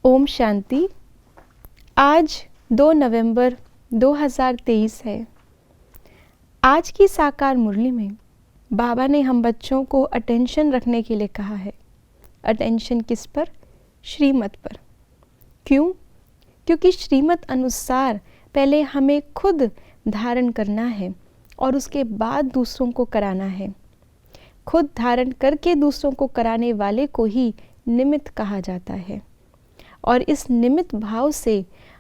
ओम शांति। आज 2 नवंबर 2023 है। आज की साकार मुरली में बाबा ने हम बच्चों को अटेंशन रखने के लिए कहा है। अटेंशन किस पर? श्रीमत पर। क्यों? क्योंकि श्रीमत अनुसार पहले हमें खुद धारण करना है और उसके बाद दूसरों को कराना है। खुद धारण करके दूसरों को कराने वाले को ही निमित्त कहा जाता है और इस निमित्त भाव से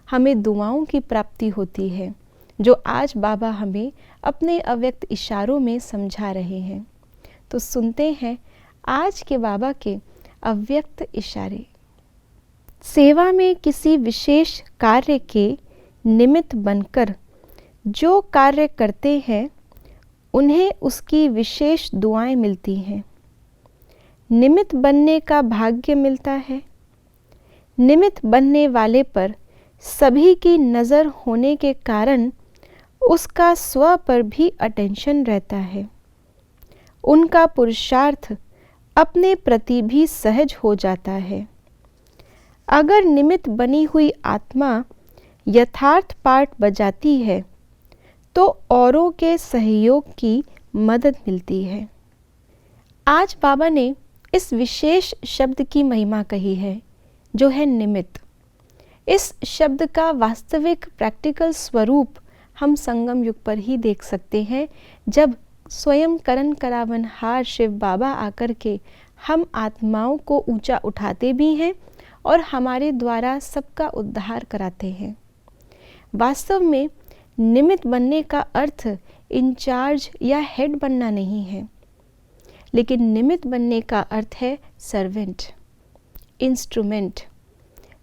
हमें दुआओं की प्राप्ति होती है, जो आज बाबा हमें अपने अव्यक्त इशारों में समझा रहे हैं। तो सुनते हैं आज के बाबा के अव्यक्त इशारे। सेवा में किसी विशेष कार्य के निमित्त बनकर जो कार्य करते हैं उन्हें उसकी विशेष दुआएं मिलती हैं। निमित्त बनने का भाग्य मिलता है। निमित्त बनने वाले पर सभी की नज़र होने के कारण उसका स्व पर भी अटेंशन रहता है। उनका पुरुषार्थ अपने प्रति भी सहज हो जाता है। अगर निमित्त बनी हुई आत्मा यथार्थ पाठ बजाती है तो औरों के सहयोग की मदद मिलती है। आज बाबा ने इस विशेष शब्द की महिमा कही है, जो है निमित्त। इस शब्द का वास्तविक प्रैक्टिकल स्वरूप हम संगम युग पर ही देख सकते हैं, जब स्वयं करण करावनहार शिव बाबा आकर के हम आत्माओं को ऊंचा उठाते भी हैं और हमारे द्वारा सबका उद्धार कराते हैं। वास्तव में निमित्त बनने का अर्थ इंचार्ज या हेड बनना नहीं है, लेकिन निमित्त बनने का अर्थ है सर्वेंट, इंस्ट्रूमेंट,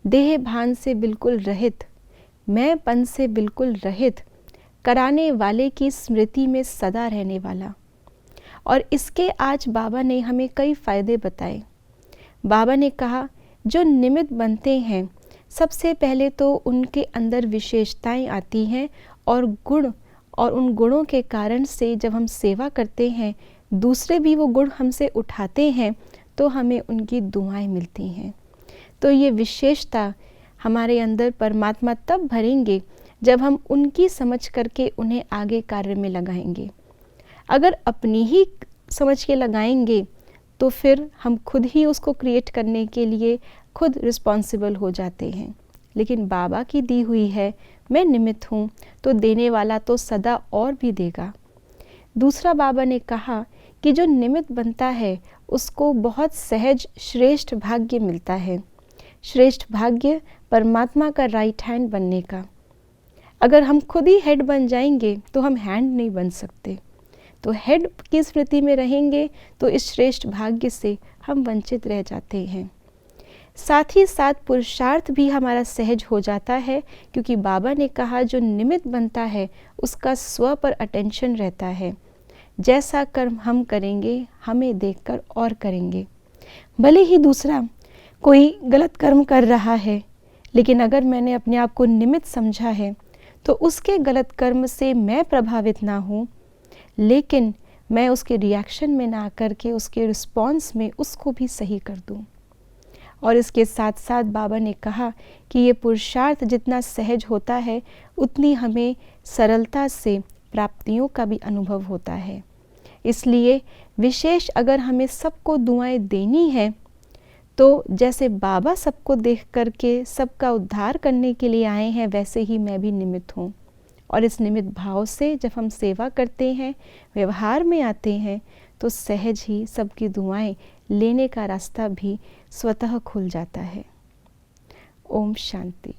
देह भान से बिल्कुल रहित, मैंपन से बिल्कुल रहित, कराने वाले की स्मृति में सदा रहने वाला। और इसके आज बाबा ने हमें कई फायदे बताए। बाबा ने कहा जो निमित्त बनते हैं सबसे पहले तो उनके अंदर विशेषताएं आती हैं और गुण, और उन गुणों के कारण से जब हम सेवा करते हैं दूसरे भी वो गुण हमसे उठाते हैं तो हमें उनकी दुआएं मिलती हैं। तो ये विशेषता हमारे अंदर परमात्मा तब भरेंगे जब हम उनकी समझ करके उन्हें आगे कार्य में लगाएंगे। अगर अपनी ही समझ के लगाएंगे तो फिर हम खुद ही उसको क्रिएट करने के लिए खुद रिस्पॉन्सिबल हो जाते हैं। लेकिन बाबा की दी हुई है, मैं निमित्त हूँ, तो देने वाला तो सदा और भी देगा। दूसरा बाबा ने कहा कि जो निमित्त बनता है उसको बहुत सहज श्रेष्ठ भाग्य मिलता है। श्रेष्ठ भाग्य परमात्मा का राइट हैंड बनने का। अगर हम खुद ही हेड बन जाएंगे तो हम हैंड नहीं बन सकते। तो हेड की स्मृति में रहेंगे तो इस श्रेष्ठ भाग्य से हम वंचित रह जाते हैं। साथ ही साथ पुरुषार्थ भी हमारा सहज हो जाता है, क्योंकि बाबा ने कहा जो निमित्त बनता है उसका स्व पर अटेंशन रहता है। जैसा कर्म हम करेंगे हमें देखकर और करेंगे। भले ही दूसरा कोई गलत कर्म कर रहा है, लेकिन अगर मैंने अपने आप को निमित्त समझा है तो उसके गलत कर्म से मैं प्रभावित ना हूँ, लेकिन मैं उसके रिएक्शन में ना करके उसके रिस्पॉन्स में उसको भी सही कर दूँ। और इसके साथ साथ बाबा ने कहा कि ये पुरुषार्थ जितना सहज होता है उतनी हमें सरलता से प्राप्तियों का भी अनुभव होता है। इसलिए विशेष अगर हमें सबको दुआएं देनी है तो जैसे बाबा सबको देख करके सबका उद्धार करने के लिए आए हैं, वैसे ही मैं भी निमित्त हूँ। और इस निमित्त भाव से जब हम सेवा करते हैं, व्यवहार में आते हैं, तो सहज ही सबकी दुआएं लेने का रास्ता भी स्वतः खुल जाता है। ओम शांति।